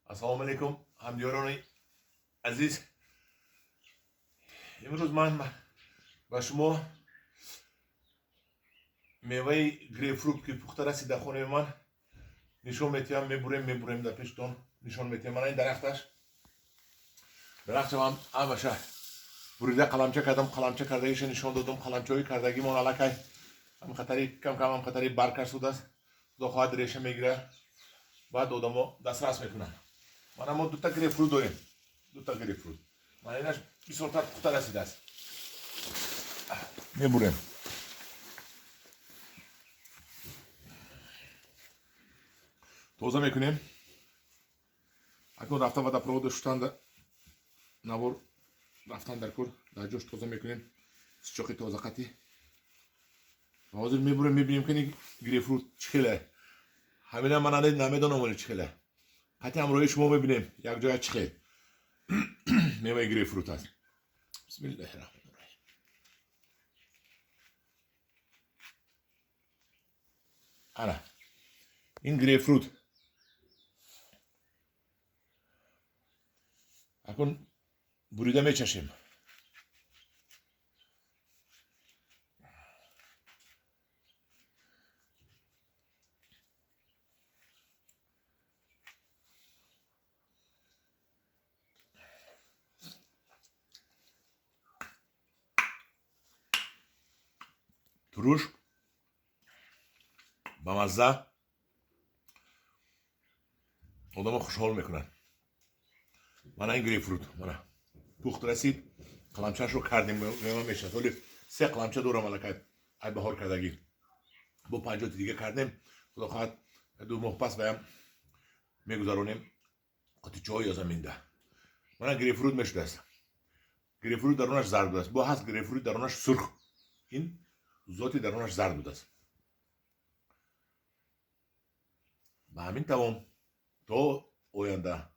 السلام علیکم همیاران عزیز. امروز من با شما میوه گریپفروت که پخته رسید در خانه من نشان میتیم. میبریم در پیشتون نشان میتیم. من این درختش هم همشه بریده قلمچه کردم، قلمچه کردگیش نشان دادم. قلمچه های کردگی من علاقه هم خطری کم خطری برکر شده است. خدا خواهد ریشه میگیره بعد آدمو دسترس میکنن. من ما دو تا گریپفروت داریم، دو تا گریپفروت. من اینش 20 تا پخته رسیده است. میبریم. توزه میکنیم. اکنون رفتن و در پرود شدن نوار رفتن در کور در جوش توزه میکنیم. سچاقی تازه قطی. حاضر میبریم میبینیم که این گریپفروت چخیله. همین من نمیدونم ولی چخیله. قطعی همراهی شما ببینیم یک جای چخیل. میوه گریپفروت است. بسم الله الرحمن الرحیم. آره این گریپفروت اکن بریده میچشیم. تروش با مزه آدم خوشحال میکنن. من این گریپفروت من پخت رسید قلمچه‌اش رو کردیم میشه. ولی 3 قلمچه دورم علاقه ای بهار کردگی با 50 دیگه کردیم. خدا خواهد 2 ماه پس بیام میگذارونیم قطعه چای یا زمینده. من گریپفروت میشده است. گریپفروت درونش زرد است. با هست گریپفروت درونش سرخ. این ذاتی درونش زرد بود است. به همین تمام تا آینده.